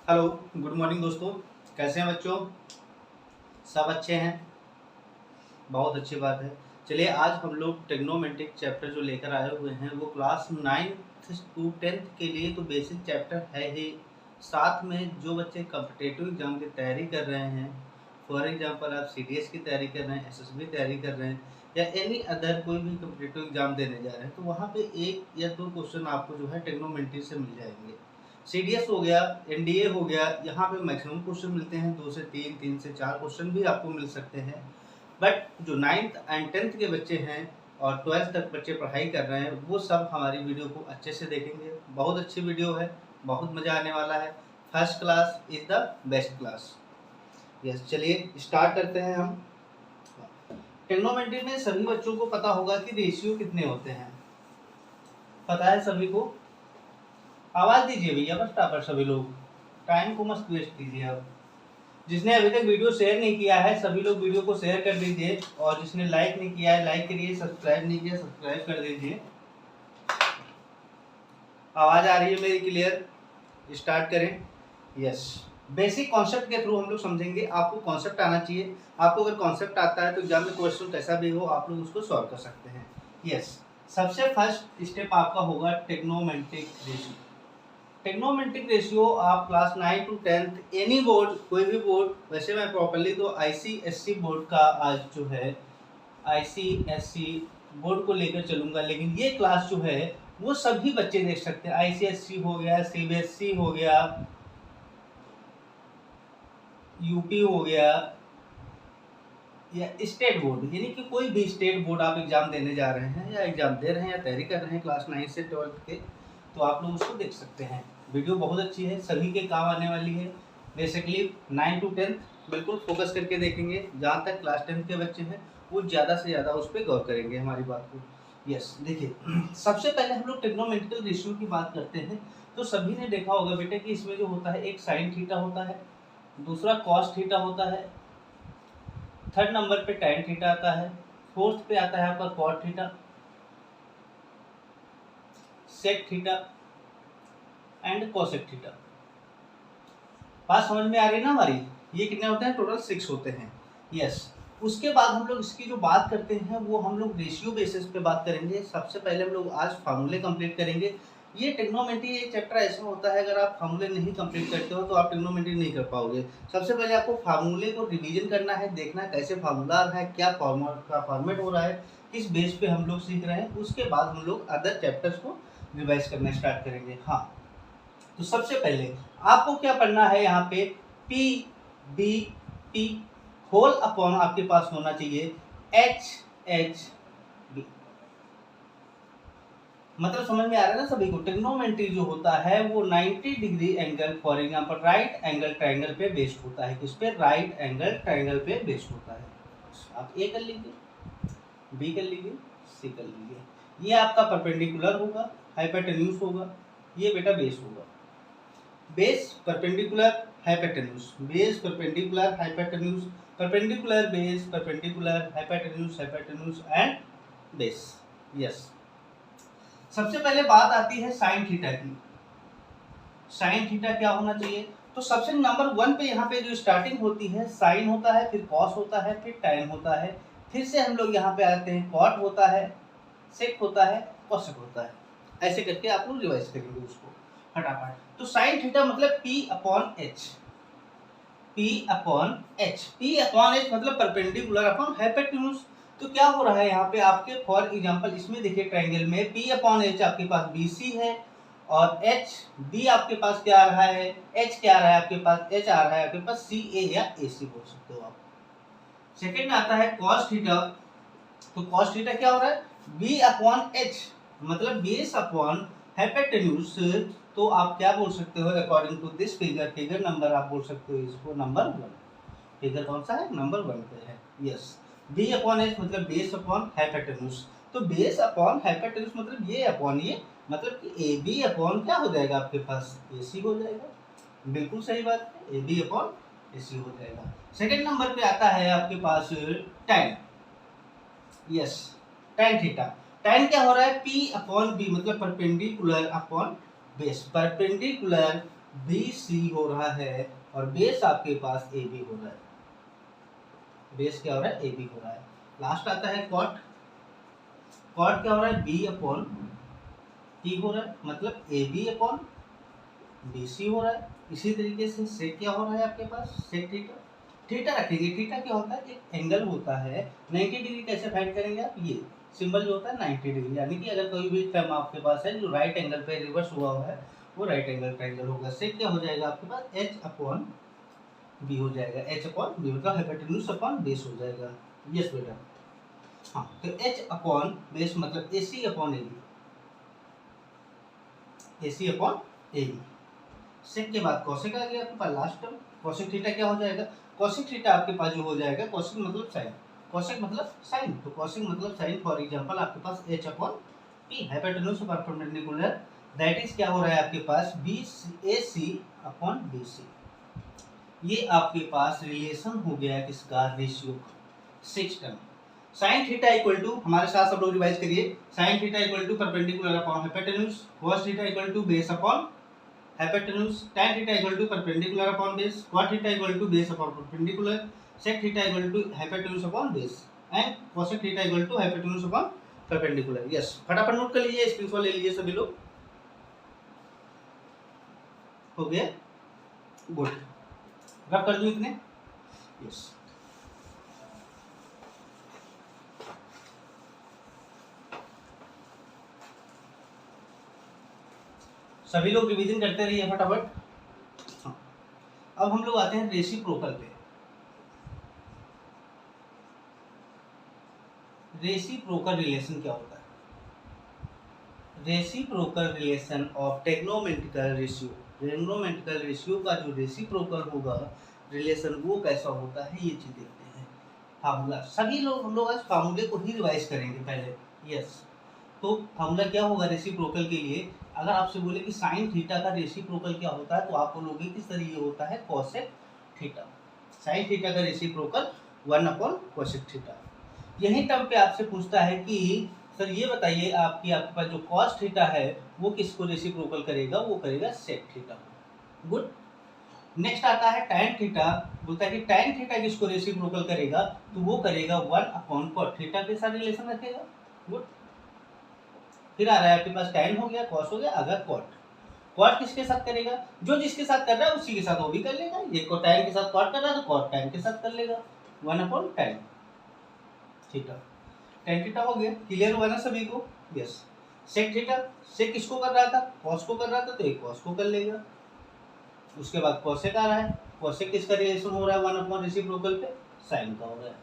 Hello, good morning दोस्तों। कैसे हैं बच्चों? सब अच्छे हैं। बहुत अच्छी बात है। चलिए आज हम लोग ट्रिग्नोमेट्रिक चैप्टर जो लेकर आए हुए हैं वो क्लास 9th टू 10th के लिए तो बेसिक चैप्टर है ही। साथ में जो बच्चे कॉम्पिटिटिव एग्जाम की तैयारी कर रहे हैं, फॉर एग्जांपल आप सीडीएस की तैयारी कर रहे हैं, एसएसबी तैयारी कर रहे हैं या एनी अदर कोई भी कॉम्पिटिटिव एग्जाम देने जा रहे हैं, तो वहाँ पे एक या दो क्वेश्चन आपको जो है ट्रिग्नोमेट्री से मिल जाएंगे। सीडीएस हो गया, एनडीए हो गया, यहाँ पे मैक्सिमम क्वेश्चन मिलते हैं 2 से 3, 3 से 4 क्वेश्चन भी आपको मिल सकते हैं। बट जो 9th एंड 10th के बच्चे हैं और 12th तक बच्चे पढ़ाई कर रहे हैं वो सब हमारी वीडियो को अच्छे से देखेंगे। बहुत अच्छी वीडियो है, बहुत मज़ा आने वाला है। First class is the best class. Yes, चलिए स्टार्ट करते हैं हम। ट्रिग्नोमेट्री में सभी बच्चों को पता होगा कि रेशियो कितने होते हैं। पता है सभी को? आवाज़ दीजिए भैया फटाफट सभी लोग, टाइम को मत वेस्ट कीजिए। अब जिसने अभी तक वीडियो शेयर नहीं किया है सभी लोग वीडियो को शेयर कर दीजिए, और जिसने लाइक नहीं किया है लाइक करिए, सब्सक्राइब नहीं किया सब्सक्राइब कर दीजिए। आवाज़ आ रही है मेरी क्लियर? स्टार्ट करें। यस, बेसिक कॉन्सेप्ट के थ्रू हम लोग समझेंगे। आपको कॉन्सेप्ट आना चाहिए। आपको अगर कॉन्सेप्ट आता है तो एग्जाम में क्वेश्चन कैसा भी हो आप लोग उसको सॉल्व कर सकते हैं। यस, सबसे फर्स्ट स्टेप आपका होगा ट्रिग्नोमेट्रिक रेशियो। ट्रिग्नोमेट्रिक रेशियो आप class 9 to 10th any board, कोई भी बोर्ड, वैसे मैं प्रॉपर्ली तो आईसीएससी बोर्ड का आज जो है आईसीएससी बोर्ड को लेकर चलूंगा, लेकिन ये क्लास जो है वो सभी बच्चे देख सकते हैं। आईसीएससी हो गया, सीबीएसई हो गया, यूपी हो गया या स्टेट बोर्ड, यानी कि कोई भी स्टेट बोर्ड आप एग्जाम देने जा रहे हैं या एग्जाम दे रहे हैं या तैयारी कर रहे हैं क्लास 9 से 12th के, तो आप लोग उसको देख सकते हैं। वीडियो बहुत अच्छी है, सभी के काम आने वाली है। बेसिकली 9 टू 10th बिल्कुल फोकस करके देखेंगे। जहाँ तक क्लास 10th के बच्चे हैं वो ज़्यादा से ज़्यादा उस पर गौर करेंगे हमारी बात को। यस, देखिए सबसे पहले हम लोग ट्रिग्नोमेट्रिकल रेशियो की बात करते हैं। तो सभी ने देखा होगा बेटे कि इसमें जो होता है एक साइन थीटा होता है, दूसरा कॉस थीटा होता है, थर्ड नंबर पे टैन थीटा आता है, फोर्थ पे आता है आपका cot theta, sec theta and cosec theta. बात समझ में आ रही है ना हमारी? ये कितने होते हैं? टोटल 6 होते हैं। यस, उसके बाद हम लोग इसकी जो बात करते हैं वो हम लोग रेशियो बेसिस पे बात करेंगे। सबसे पहले हम लोग आज फार्मूले कंप्लीट करेंगे। ये ट्रिग्नोमेट्री ये चैप्टर ऐसा होता है, अगर आप फार्मूले नहीं कंप्लीट करते हो तो आप ट्रिग्नोमेट्री नहीं कर पाओगे। सबसे पहले आपको फार्मूले को रिवीजन करना है, देखना कैसे फार्मूला आ रहा है, क्या फॉर्मेट हो रहा है, किस बेस पे हम लोग सीख रहे हैं। उसके बाद हम लोग अदर चैप्टर्स को रिवाइज करना स्टार्ट करेंगे। हाँ, तो सबसे पहले आपको क्या पढ़ना है, यहाँ पे P B T whole upon आपके पास होना चाहिए एच एच बी। मतलब समझ में आ रहा है ना सभी को? ट्रिग्नोमेट्री जो होता है वो 90 degree angle, for example right angle triangle पे बेस्ड होता है। किस पे? राइट एंगल ट्रायंगल पे बेस्ड होता है। आप ए कर लीजिए, बी कर लीजिए, सी कर लीजिए। ये आपका परपेंडिकुलर होगा, हाइपोटेन्यूज होगा, ये बेटा बेस होगा। Base perpendicular hypotenuse, base perpendicular hypotenuse, perpendicular base, perpendicular hypotenuse, hypotenuse and base. Yes, सबसे पहले बात आती है साइन थीटा की। साइन थीटा क्या होना चाहिए? तो सबसे नंबर 1 पे यहाँ पे जो स्टार्टिंग होती है साइन होता है, फिर कॉस होता है, फिर टैन होता है, फिर से हम लोग यहाँ पे आते हैं कॉट होता है, सेक होता है, कोसेक होता है। ऐसे करके आप लोग रिवाइज करेंगे उसको फटाफट। तो साइन थीटा मतलब P upon H, P upon H, P upon H मतलब परपेंडिकुलर अपॉन हाइपोटेन्यूज। तो क्या हो रहा है यहाँ पे आपके, फॉर एग्जांपल इसमें देखिए ट्रायंगल में P अपॉन एच आपके पास BC है और एच बी आपके पास क्या आ रहा है, एच क्या आ रहा है आपके पास, एच आ रहा है आपके पास CA या AC बोल सकते हो आप। सेकेंड में आता है कॉस थीटा। तो कॉस थीटा क्या हो रहा है? B अपॉन एच मतलब बेस अपॉन हाइपोटेन्यूज। तो आप क्या बोल सकते हो according to this figure, figure number आप बोल सकते हो इसको नंबर 1। फिगर कौन सा है? नंबर 1 पे है। यस, बी अपॉन एच मतलब बेस अपॉन हाइपोटेन्यूज। तो बेस अपॉन हाइपोटेन्यूज मतलब ये अपॉन ये, मतलब कि ए बी अपॉन क्या हो जाएगा आपके पास, ए सी हो जाएगा। बिल्कुल सही बात है, ए बी अपॉन ए सी हो जाएगा। सेकेंड नंबर पे आता है आपके पास tan. Yes, tan theta. Tan क्या हो रहा है? P अपॉन बी मतलब perpendicular upon base, perpendicular B C हो रहा है और बेस आपके पास ए बी हो रहा है। बेस क्या हो रहा है? ए बी हो रहा है। लास्ट आता है कॉट। कॉट क्या हो रहा है? बी अपॉन टी हो रहा है, मतलब A B upon B C हो रहा है। इसी तरीके से सेक क्या हो रहा है आपके पास? Sec theta. थीटा रखेंगे। थीटा क्या होता है? एक एंगल होता है। 90 डिग्री कैसे फाइंड करेंगे आप? ये सिंबल जो होता है 90 डिग्री, यानी कि अगर कोई भी टर्म आपके पास है जो राइट एंगल पे रिवर्स हुआ है वो राइट एंगल ट्रायंगल होगा। सेक क्या हो जाएगा आपके पास? एच अपॉन बी हो जाएगा। एच अपॉन बी मतलब हाइपोटेन्यूज अपॉन बेस हो जाएगा। यस बेटा। हाँ, तो एच अपॉन बेस मतलब A C upon A B. A C upon A B. Sec के बाद कोसेक आ गया आपके पास लास्ट टर्म। कोसेक थीटा क्या हो जाएगा? कोसेक थीटा आपके पास जो हो जाएगा, कोसेक मतलब साइन, कोसेक मतलब साइन, तो कोसेक मतलब साइन फॉर एग्जांपल आपके पास h upon p hypotenuse perpendicular, that is क्या हो रहा है आपके पास? B A C upon B C. ये आपके पास रिलेशन हो गया किसका? Ratio. Six term. Sine theta equal to, हमारे साथ सब लोग रिवाइज करिए, sine theta equal to perpendicular upon hypotenuse, cos theta equal to base upon hypotenuse, tan theta equal to perpendicular upon base, cot theta equal to base upon perpendicular, sec theta equal to hypotenuse upon base and cosec theta equal to hypotenuse upon perpendicular। Yes, फटाफट note कर लीजिए, screenshot ले लीजिए सभी लोग। हो गया? Good. रब कर दूं इतने? यस। सभी लोग रिवीजन करते रहिए फटाफट। हाँ। अब हम लोग आते हैं रेसिप्रोकल पे। रेसिप्रोकल रिलेशन क्या होता है? Reciprocal relation of trigonometrical ratio. Trigonometrical ratio का जो रेसिप्रोकल होगा रिलेशन वो कैसा होता है, ये चीज देखते हैं। फार्मूला, सभी लोग हम लोग आज फार्मूले को ही रिवाइज करेंगे पहले। यस, तो फार्मूला क्या होगा रेसिप्रोकल के लिए? अगर आपसे बोले कि साइन थीटा का रेसिप्रोकल क्या होता है तो आप बोलोगे किस तरीके होता है? Cosec theta. साइन थीटा का रेसिप्रोकल 1 अपॉन कोसेक थीटा। यही टर्म पे आपसे पूछता है कि सर ये बताइए आपके पास जो कॉस थीटा है वो किसको रेसिप्रोकल करेगा? वो करेगा सेक थीटा। गुड। नेक्स्ट आता है टैन थीटा। बोलता है कि टैन थीटा किसको रेसिप्रोकल करेगा? तो वो करेगा 1 अपॉन कॉट थीटा के साथ रिलेशन रखेगा। गुड। फिर आ रहा है आपके पास टैन हो गया, कॉस हो गया, अगर कॉट। कॉट किसके साथ करेगा? जो जिसके साथ कर रहा है उसी के साथ वो भी कर लेगा। ये को टैन के साथ कॉट कर रहा है तो कॉट टैन के साथ कर लेगा। 1 upon tan theta. Tan theta हो गया। क्लियर हुआ ना सभी को? यस। सेक थीटा, सेक किसको कर रहा था? कॉस को कर रहा था, तो एक कॉस को कर लेगा। उसके बाद कोसेक आ रहा है। कोसेक किसका रिलेशन हो रहा है? 1 अपॉन रेसिप्रोकल पे साइन का हो रहा है।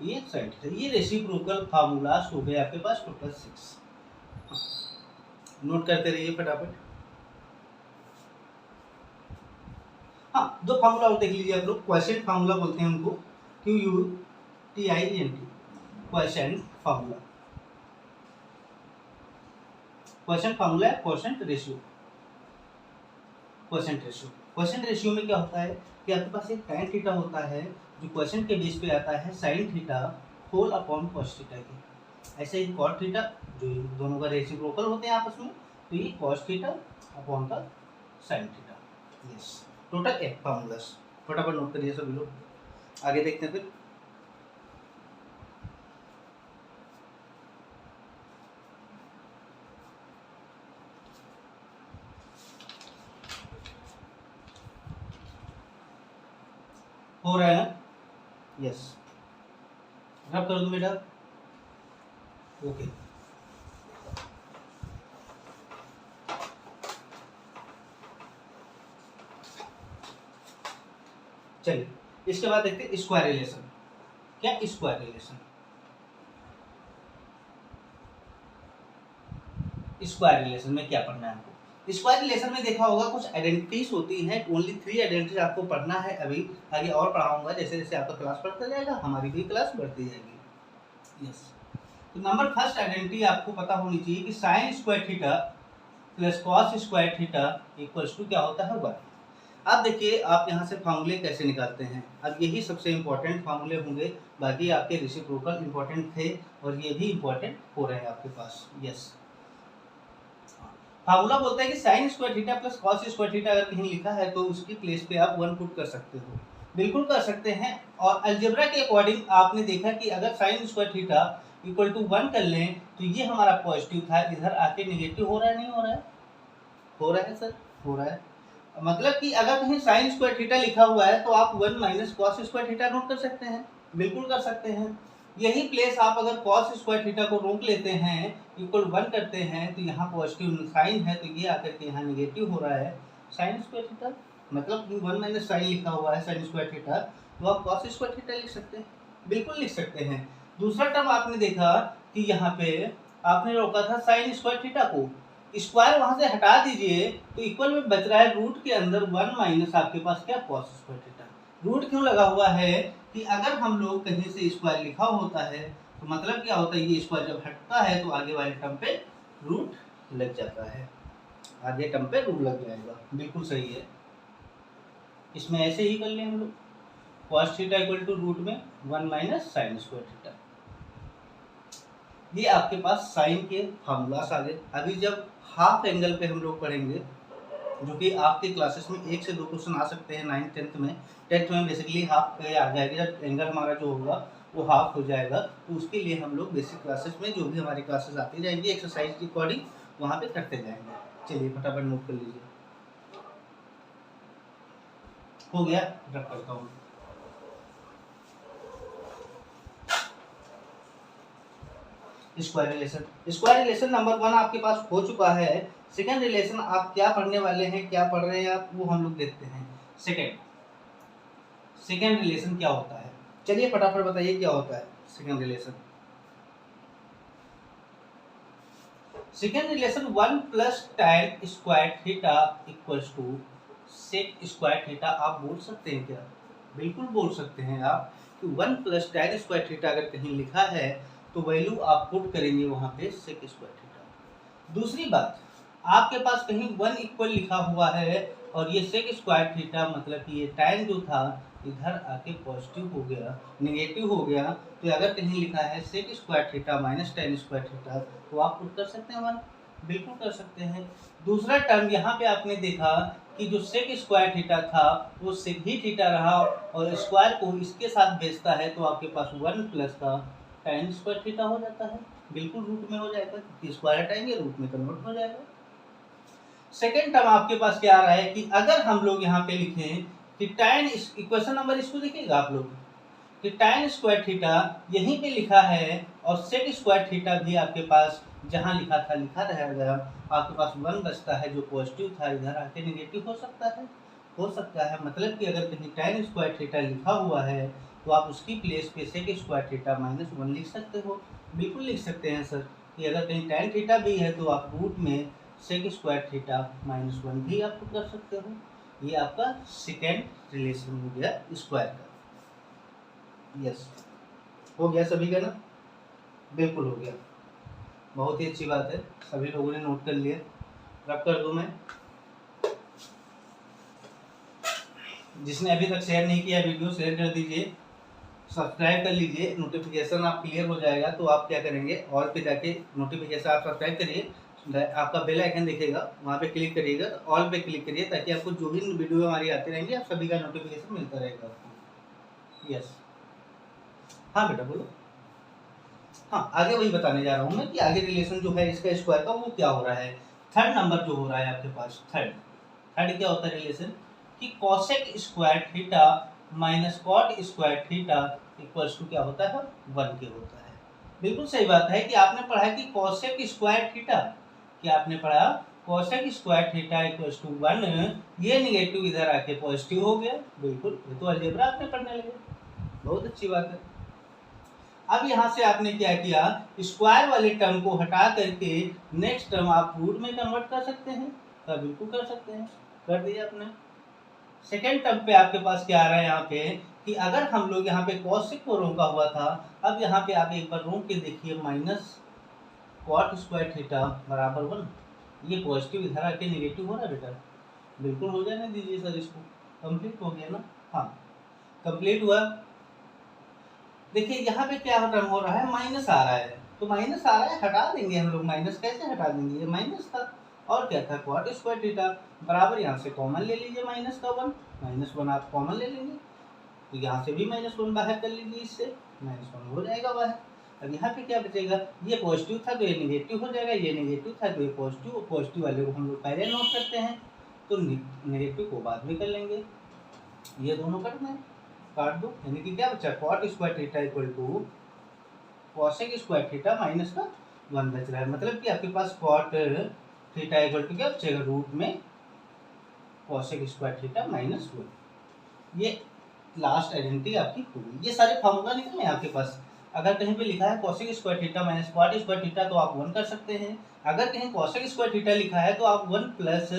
ये साइन थीटा। ये रेसिप्रोकल फार्मूलास हो गए आपके पास टोटल 6। नोट करते रहिए फटाफट। हाँ, दो फार्मूला और देख लीजिए आप लोग। क्वोशिएंट फार्मूला बोलते हैं उनको, QUTIENT, quotient formula. Quotient formula है quotient ratio. Quotient ratio, quotient ratio में क्या होता है कि आपके पास एक टैन थीटा होता है जो क्वोशिएंट के बेस पे आता है sine theta whole upon cos theta की। ऐसे ही कॉट थीटा, जो दोनों का रेसिप्रोकल होते हैं आपस में, तो ये कॉस थीटा अपॉन का sine theta. Yes, total 8 formulas. फटाफट नोट करिए सभी लोग, आगे देखते हैं फिर। हो रहा है ना? यस, रब कर दूं बेटा? ओके। चलिए, इसके बाद देखते हैं स्क्वायर रिलेशन। क्या स्क्वायर रिलेशन? स्क्वायर रिलेशन में क्या पढ़ना है आपको? स्क्वायर रिलेशन में देखा होगा कुछ आइडेंटिटीज होती हैं। ओनली 3 आइडेंटिटीज आपको पढ़ना है। अभी आगे और पढ़ाऊंगा, जैसे जैसे आपका क्लास बढ़ता जाएगा हमारी भी क्लास बढ़ती जाएगी। यस, तो नंबर फर्स्ट आइडेंटिटी आपको पता होनी चाहिए कि sine square theta plus cos square theta equals to क्या होता है? 1। अब देखिए आप यहाँ से फार्मूले कैसे निकालते हैं। अब यही सबसे इंपॉर्टेंट फार्मूले होंगे, बाकी आपके रेसिप्रोकल इंपॉर्टेंट थे और ये भी इंपॉर्टेंट हो रहे हैं आपके पास। यस, फार्मूला बोलता है कि sine square theta plus cos square theta अगर कहीं लिखा है तो उसकी प्लेस पे आप 1 पुट कर सकते हो, बिल्कुल कर सकते हैं। और अलजेब्रा के अकॉर्डिंग आपने देखा कि अगर sine square theta equal to 1 कर लें तो ये हमारा पॉजिटिव था, इधर आके नेगेटिव हो रहा है, नहीं हो रहा है? हो रहा है सर, हो रहा है। मतलब कि अगर कहीं साइन स्क्वायर थीटा लिखा हुआ है तो आप 1 minus cos square theta note कर सकते हैं, बिल्कुल कर सकते हैं। यही प्लेस आप अगर कॉस स्क्वायर थीटा को रोक लेते हैं, इक्वल 1 करते हैं, तो यहाँ पॉजिटिव साइन है तो ये आकर के यहाँ नेगेटिव हो रहा है साइन स्क्वायर थीटा, मतलब 1 माइनस साइन लिखा हुआ है साइन स्क्वायर थीटा, तो आप कॉस स्क्वायर थीटा लिख सकते हैं, बिल्कुल लिख सकते हैं। दूसरा टर्म आपने देखा कि यहाँ पे आपने रोका था साइन स्क्वायर थीटा को, स्क्वायर वहां से हटा दीजिए तो इक्वल में बच रहा है रूट के अंदर 1 माइनस आपके पास क्या कॉस स्क्वायर थीटा। रूट क्यों लगा हुआ है कि अगर हम लोग कहीं से स्क्वायर लिखा होता है तो मतलब क्या होता है, ये स्क्वायर जब हटता है तो आगे वाले टर्म पे रूट लग जाता है, आगे टर्म पे रूट लग जाएगा, बिल्कुल सही है। इसमें ऐसे ही कर लें हम लोग, cos theta equal to root में 1 माइनस साइन स्क्वायर थीटा। ये आपके पास साइन के फार्मूलास आ गए। अभी जब हाफ एंगल पे हम लोग पढ़ेंगे, जो कि आपके क्लासेस में 1 से 2 क्वेश्चन आ सकते हैं 9th 10th में। 10th में बेसिकली हाफ पे आ जाएगा, जब एंगल हमारा जो होगा वो हाफ हो जाएगा, तो उसके लिए हम लोग बेसिक क्लासेस में जो भी हमारी क्लासेस आती जाएंगी एक्सरसाइज के अकॉर्डिंग वहाँ पे करते जाएंगे। चलिए फटाफट नोट कर लीजिए। हो गया, रख करता हूँ। स्क्वायर रिलेशन नंबर 1 आपके पास हो चुका है। सेकेंड रिलेशन आप क्या पढ़ने वाले हैं, क्या पढ़ रहे हैं आप, वो हम लोग देखते हैं। सेकेंड रिलेशन क्या होता है, चलिए फटाफट बताइए क्या होता है second relation. Second relation 1 plus tan square theta equals to sec square theta. आप बोल सकते हैं क्या, बिल्कुल बोल सकते हैं आप कि 1 प्लस tan स्क्वायर थीटा अगर कहीं लिखा है तो वैल्यू आप पुट करेंगे वहां पे सेक स्क्वायर थीटा। दूसरी बात, आपके पास कहीं 1 इक्वल लिखा हुआ है और ये सेक स्क्वायर थीटा, मतलब कि ये tan जो था इधर आके पॉजिटिव हो गया, नेगेटिव हो गया, तो अगर कहीं लिखा है sec square theta minus tan square theta तो आप पुट कर सकते हैं 1, बिल्कुल कर सकते हैं। दूसरा टर्म यहाँ पे आपने देखा कि जो सेक स्क्वायर थीटा था वो सेक ही थीटा रहा और स्क्वायर को इसके साथ बेचता है तो आपके पास 1 प्लस का tan स्क्वायर थीटा हो जाता है, बिल्कुल रूट में हो जाएगा, क्योंकि स्क्वायर हटाएंगे रूट में कन्वर्ट हो जाएगा। सेकेंड टर्म आपके पास क्या आ रहा है कि अगर हम लोग यहाँ पे लिखें कि tan, इक्वेशन नंबर इसको लिखिएगा आप लोग कि tan स्क्वायर थीटा यहीं पे लिखा है और सेक स्क्वायर थीटा भी आपके पास जहाँ लिखा था लिखा रहेगा, आपके पास 1 बचता है जो पॉजिटिव था इधर आके नेगेटिव हो सकता है, हो सकता है। मतलब कि अगर कहीं tan स्क्वायर थीटा लिखा हुआ है तो आप उसकी प्लेस पे सेक स्क्वायर थीटा माइनस 1 लिख सकते हो, बिल्कुल लिख सकते हैं सर। कि अगर कहीं tan थीटा भी है तो आप रूट में सेक स्क्वायर थीटा माइनस 1 भी आप कर सकते हो। ये आपका सेकेंड रिलेशन हो गया स्क्वायर का। यस, हो गया सभी का ना, बिल्कुल हो गया, बहुत ही अच्छी बात है, सभी लोगों ने नोट कर लिया। रख कर दूं मैं, जिसने अभी तक शेयर नहीं किया वीडियो शेयर कर दीजिए, सब्सक्राइब कर लीजिए, नोटिफिकेशन आप क्लियर हो जाएगा तो आप क्या करेंगे ऑल पे जाके नोटिफिकेशन आप सब्सक्राइब करिए, आपका बेल आइकन दिखेगा वहाँ पे क्लिक करिएगा, ऑल पे क्लिक करिए ताकि आपको जो भी वीडियो हमारी आती रहेंगी आप सभी का नोटिफिकेशन मिलता रहेगा आपको। यस, हाँ बेटा बोलो। हाँ, आगे वही बताने जा रहा हूँ मैं कि आगे रिलेशन जो है इसका स्क्वायर का वो क्या हो रहा है। थर्ड नंबर जो हो रहा है आपके पास, थर्ड क्या होता है रिलेशन कि cosec square theta minus cot square theta equals to क्या होता है 1 के होता है। बिल्कुल सही बात है कि आपने पढ़ा कि कॉसेक स्क्वायर थीटा, क्या आपने पढ़ा cosec square theta equals to 1, ये नेगेटिव इधर आके पॉजिटिव हो गया, बिल्कुल, ये तो अलजेब्रा आपने पढ़ने लगे, बहुत अच्छी बात है। अब यहाँ से आपने क्या किया, स्क्वायर वाले टर्म को हटा करके नेक्स्ट टर्म आप रूट में कन्वर्ट कर सकते हैं, तो बिल्कुल कर सकते हैं, कर दिया आपने। सेकेंड टर्म पे आपके पास क्या आ रहा है यहाँ पे कि अगर हम लोग यहाँ पे कॉसेक को रोका हुआ था, अब यहाँ पे आप एक बार रोक के देखिए माइनस कॉट स्क्वायर थीटा बराबर 1, ये पॉजिटिव इधर आके नेगेटिव हो रहा है बेटा, बिल्कुल हो जाने दीजिए सर, इसको कंप्लीट हो गया ना, हाँ कंप्लीट हुआ। देखिए यहाँ पे क्या टर्म हो रहा है, माइनस आ रहा है, तो माइनस आ रहा है हटा देंगे हम लोग, माइनस कैसे हटा देंगे, ये माइनस था और क्या था कॉट स्क्वायर थीटा बराबर, यहाँ से कॉमन ले लीजिए माइनस का 1, -1 आप कॉमन ले लेंगे तो यहाँ से भी -1 बाहर कर लीजिए, इससे -1 हो जाएगा बाहर। अब यहाँ पे क्या बचेगा, ये पॉजिटिव था तो ये निगेटिव हो जाएगा, ये निगेटिव था तो ये पॉजिटिव, पॉजिटिव वाले को हम लोग पहले नोट करते हैं तो निगेटिव को बाद में कर लेंगे। ये दोनों कट में काट दो, यानी कि क्या बचा cot square theta equal to cosec square theta minus का 1 बच रहा है। मतलब कि आपके पास कॉट थीटा इक्वल टू क्या बचेगा, रूट में कॉसेक स्क्वायर थीटा माइनस 1। ये लास्ट आइडेंटिटी आपकी हो गई। ये सारे फॉर्मूला निकले हैं आपके पास। अगर कहीं पे लिखा है cosec square theta minus cot square theta तो आप 1 कर सकते हैं। अगर कहीं कॉसेक स्क्वायर थीटा लिखा है तो आप 1 प्लस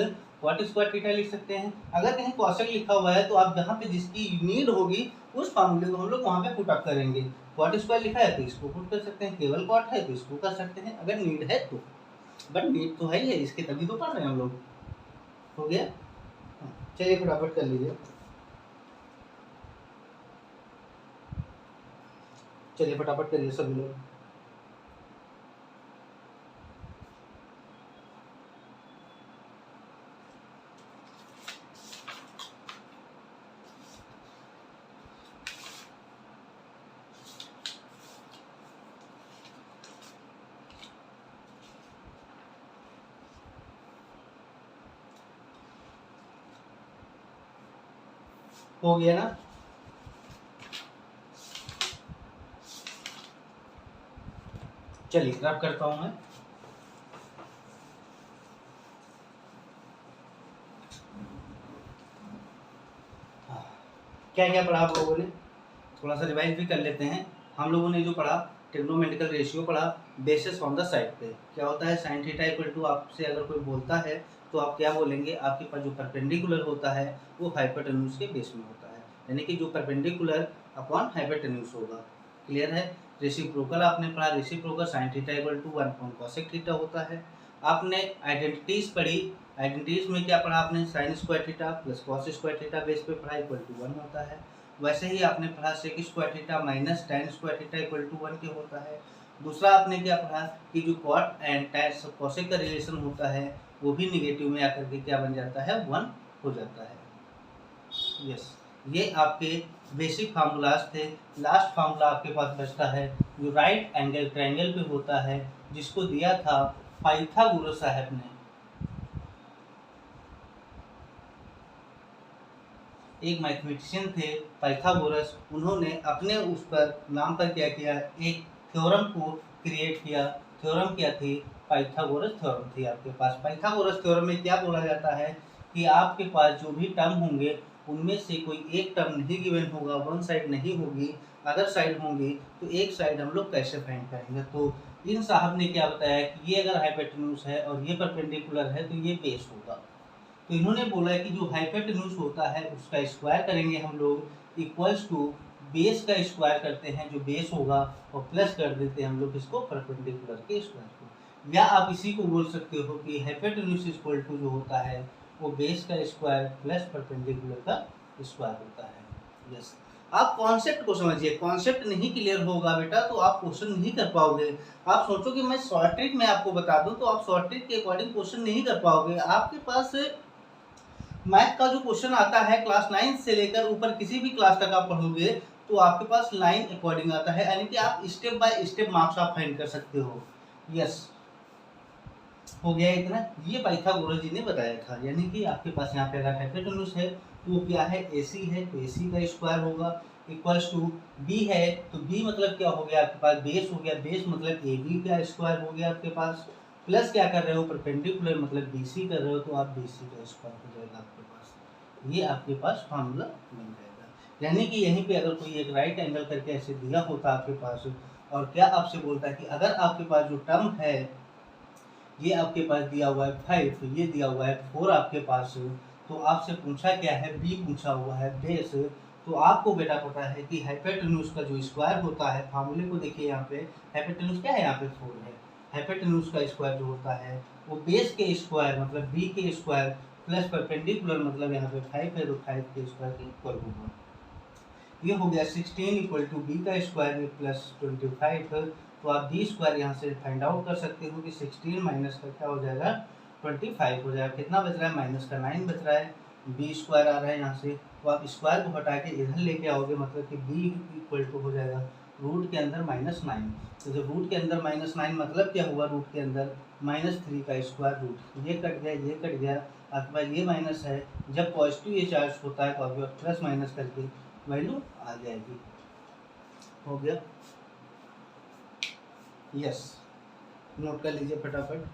कॉट स्क्वायर थीटा लिख सकते हैं। अगर कहीं कॉसेक लिखा हुआ है तो आप जहाँ पे जिसकी नीड होगी उस फॉर्मूले को हम लोग वहाँ पे पुट अप करेंगे। कॉट स्क्वायर लिखा है तो इसको पुट कर सकते हैं, केवल कॉट है तो इसको कर सकते हैं अगर नीड है तो। बट नीड तो है ही है, इसके तभी तो पढ़ रहे हैं हम लोग। हो गया, चलिए फटाफट कर लीजिए। चलिए फटाफट करिए सभी लोग। हो गया ना, चलिए रब करता हूं मैं। क्या क्या पढ़ा आप लोगों ने, थोड़ा सा रिवाइज भी कर लेते हैं। हम लोगों ने जो पढ़ा ट्रिग्नोमेट्रिकल रेशियो पढ़ा, बेसिस ऑन द साइड पे क्या होता है, साइन थीटा इक्वल टू, आपसे अगर कोई बोलता है तो आप क्या बोलेंगे, आपके पास जो परपेंडिकुलर होता है वो हाइपोटेन्यूज के बेस में होता है, यानी कि जो परपेंडिकुलर अपॉन हाइपोटेन्यूज होगा। क्लियर है। रेसिप्रोकल आपने पढ़ा, reciprocal sine theta equal to 1 upon cosec theta होता है। आपने आइडेंटिटीज पढ़ी, आइडेंटिटीज में क्या पढ़ा आपने, sign square theta plus cos square theta base पे पढ़ा इक्वल टू 1 होता है। वैसे ही आपने पढ़ा sec square theta minus tan square theta equal to 1 के होता है। दूसरा आपने क्या पढ़ा कि जो कॉट एंड tan कॉसेक का रिलेशन होता है वो भी निगेटिव में आकर के क्या बन जाता है, 1 हो जाता है। यस, ये आपके बेसिक फार्मूलाज थे। लास्ट फार्मूला आपके पास बचता है जो राइट एंगल ट्रायंगल पे होता है, जिसको दिया था पाइथागोरस साहब ने। एक मैथमेटिशियन थे पाइथागोरस, उन्होंने अपने उस पर नाम पर क्या किया, एक थ्योरम को क्रिएट किया। थ्योरम क्या थी, पाइथागोरस थ्योरम थी आपके पास। पाइथागोरस थ्योरम में क्या बोला जाता है कि आपके पास जो भी टर्म होंगे उनमें से कोई एक टर्म नहीं गिवन होगा, वन साइड नहीं होगी, अदर साइड होंगी, तो एक साइड हम लोग कैसे फाइंड करेंगे। तो इन साहब ने क्या बताया कि ये अगर हाइपोटेन्यूज है और ये परपेंडिकुलर है तो ये बेस होगा। तो इन्होंने बोला कि जो हाइपोटेन्यूज होता है उसका स्क्वायर करेंगे हम लोग, इक्वल्स टू बेस का स्क्वायर करते हैं जो बेस होगा, और प्लस कर देते हैं हम लोग इसको परपेंडिकुलर के स्क्वायर को। या आप इसी को बोल सकते हो कि हाइपोटेन्यूज इक्वल टू जो होता है वो बेस का स्क्वायर प्लस परपेंडिकुलर का स्क्वायर होता है। यस, आप कॉन्सेप्ट को समझिए। कॉन्सेप्ट नहीं क्लियर होगा बेटा तो आप क्वेश्चन नहीं कर पाओगे। आप सोचो कि मैं शॉर्ट ट्रिक में आपको बता दूं तो आप शॉर्ट ट्रिक के अकॉर्डिंग क्वेश्चन नहीं कर पाओगे। आपके पास मैथ का जो क्वेश्चन आता है क्लास 9 से लेकर ऊपर किसी भी क्लास तक आप पढ़ोगे तो आपके पास लाइन अकॉर्डिंग आता है, यानी कि आप स्टेप बाय स्टेप मार्क्स आप फाइंड कर सकते हो। यस, हो गया इतना। ये पाइथागोरस जी ने बताया था, यानी कि आपके पास यहाँ पे अगर हाइपोटेन्यूज है तो वो क्या है, AC है तो AC का स्क्वायर होगा, इक्वल्स टू B है तो B मतलब क्या हो गया आपके पास, बेस हो गया, बेस मतलब AB का स्क्वायर हो गया आपके पास, प्लस क्या कर रहे हो परपेंडिकुलर मतलब BC कर रहे हो तो आप BC का स्क्वायर हो जाएगा आपके पास। ये आपके पास फार्मूला बन जाएगा। यानी कि यहीं पे अगर कोई एक राइट एंगल करके ऐसे दिया होता आपके पास और क्या आपसे बोलता है कि अगर आपके पास जो टर्म है ये आपके पास दिया हुआ है 5, ये दिया हुआ है 4 आपके पास, तो आपसे पूछा क्या है, B पूछा हुआ है बेस, तो आपको बेटा पता है कि हाइपोटेन्यूज का जो स्क्वायर होता है, फार्मूले को देखिए यहाँ पे, हाइपोटेन्यूज क्या है यहाँ पे 4 है, हाइपोटेन्यूज का स्क्वायर जो होता है वो बेस के स्क्वायर मतलब B के स्क्वायर प्लस परपेंडिकुलर मतलब यहाँ पे 5 है तो 5 के स्क्वायर के इक्वल होगा। ये हो गया 16 इक्वल टू B का स्क्वायर प्लस 25, तो आप B स्क्वायर यहाँ से फाइंड आउट कर सकते हो कि 16 माइनस का क्या हो जाएगा 25 हो जाएगा। कितना बच रहा है, माइनस का 9 बच रहा है, बी स्क्वायर आ रहा है यहाँ से, तो आप स्क्वायर को हटा के इधर लेके आओगे, मतलब कि बी इक्वल टू हो जाएगा रूट के अंदर -9। तो जब रूट के अंदर -9 मतलब क्या हुआ, रूट के अंदर -3 का स्क्वायर रूट, ये कट गया, ये कट गया, आपके पास ये माइनस है। जब पॉजिटिव ये चार्ज होता है तो आपके पास प्लस माइनस करके वैल्यू आ जाएगी। हो गया, यस, नोट कर लीजिए फटाफट।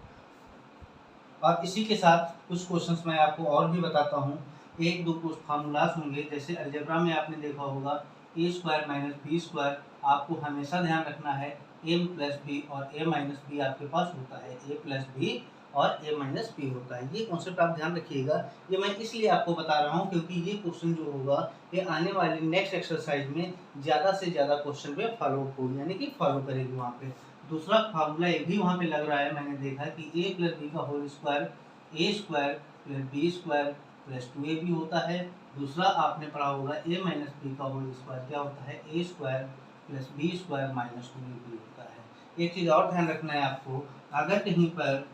और इसी के साथ कुछ क्वेश्चंस मैं आपको और भी बताता हूँ। एक दो कुछ फार्मूलाज होंगे, जैसे अलजेब्रा में आपने देखा होगा ए स्क्वायर माइनस बी स्क्वायर, आपको हमेशा ध्यान रखना है ए प्लस बी और ए माइनस बी आपके पास होता है, ए प्लस बी और ए माइनस बी होता है। ये कॉन्सेप्ट आप ध्यान रखिएगा। ये मैं इसलिए आपको बता रहा हूँ क्योंकि ये क्वेश्चन जो होगा ये आने वाली नेक्स्ट एक्सरसाइज में ज़्यादा से ज़्यादा क्वेश्चन पे फॉलो होगी, यानी कि फॉलो करेगी वहाँ पे। दूसरा फार्मूला ये भी वहाँ पे लग रहा है, मैंने देखा कि ए प्लस बी का whole square a square plus b square plus 2ab होता है। दूसरा आपने पढ़ा होगा ए माइनस बी का होल स्क्वायर क्या होता है, a square plus b square minus 2ab होता है। एक चीज़ और ध्यान रखना है आपको, अगर कहीं पर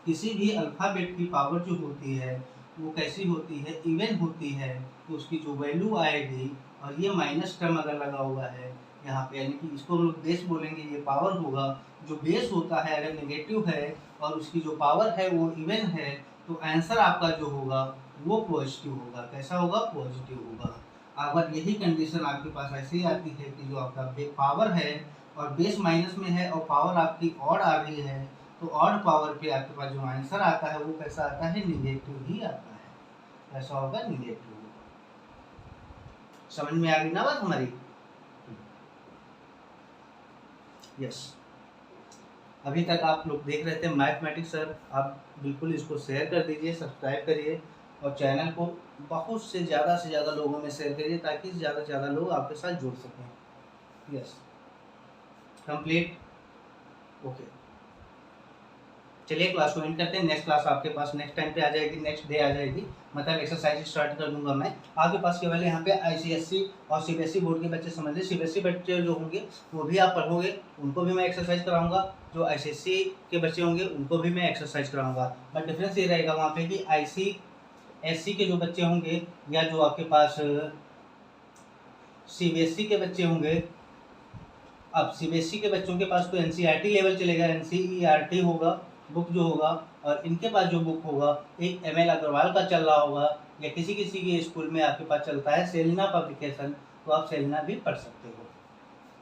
किसी भी अल्फ़ाबेट की पावर जो होती है वो कैसी होती है, इवन होती है, तो उसकी जो वैल्यू आएगी, और ये माइनस टर्म अगर लगा हुआ है यहाँ पे, यानी कि इसको हम लोग बेस बोलेंगे, ये पावर होगा। जो बेस होता है अगर नेगेटिव है और उसकी जो पावर है वो इवन है, तो आंसर आपका जो होगा वो पॉजिटिव होगा। कैसा होगा, पॉजिटिव होगा। अगर यही कंडीशन आपके पास ऐसे ही आती है कि जो आपका पावर है और बेस माइनस में है और पावर आपकी ऑड आ रही है, तो ऑड पावर पे आपके पास जो आंसर आता है वो कैसा आता है, निगेटिव ही आता है। ऐसा होगा, निगेटिव। समझ में आ गई ना बात हमारी? यस। अभी तक आप लोग देख रहे थे मैथमेटिक्स सर, आप बिल्कुल इसको शेयर कर दीजिए, सब्सक्राइब करिए और चैनल को बहुत से ज़्यादा लोगों में शेयर करिए ताकि ज़्यादा से ज़्यादा लोग आपके साथ जुड़ सकें। Yes, complete, okay. चलिए क्लास को एंड करते हैं। नेक्स्ट क्लास आपके पास नेक्स्ट टाइम पे आ जाएगी, नेक्स्ट डे आ जाएगी, मतलब एक्सरसाइज स्टार्ट कर दूंगा मैं आपके पास। केवल यहाँ पे ICSE और CBSE बोर्ड के बच्चे समझ लें, CBSE बच्चे जो होंगे वो भी आप पढ़ोगे, उनको भी मैं एक्सरसाइज कराऊंगा। जो ICSE के बच्चे होंगे उनको भी मैं एक्सरसाइज कराऊंगा। बट डिफरेंस ये रहेगा वहाँ पे कि ICSE के जो बच्चे होंगे या जो आपके पास CBSE के बच्चे होंगे, अब CBSE के बच्चों के पास तो NCERT लेवल चलेगा, NCERT होगा बुक जो होगा, और इनके पास जो बुक होगा एक ML अग्रवाल का चल रहा होगा, या किसी के स्कूल में आपके पास चलता है सेलिना पब्लिकेशन, तो आप सेलिना भी पढ़ सकते हो।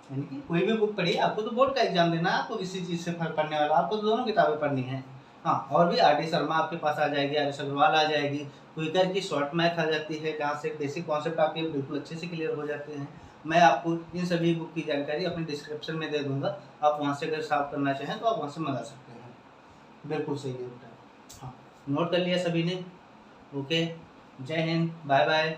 यानी कि कोई भी बुक पढ़िए, आपको तो बोर्ड का एग्जाम देना है, आपको किसी चीज़ से फर्क पड़ने वाला, आपको तो दोनों किताबें पढ़नी है। हाँ, और भी RD शर्मा आपके पास आ जाएगी, RS अग्रवाल आ जाएगी, क्विकर की शॉर्ट मैथ आ जाती है, जहाँ से बेसिक कॉन्सेप्ट आपके बिल्कुल अच्छे से क्लियर हो जाते हैं। मैं आपको इन सभी बुक की जानकारी अपने डिस्क्रिप्शन में दे दूंगा, आप वहाँ से अगर साफ करना चाहें तो आप वहाँ से मंगा सकते हैं। बिल्कुल सही है बेटा। हाँ, नोट कर लिया सभी ने? ओके, जय हिंद, बाय बाय।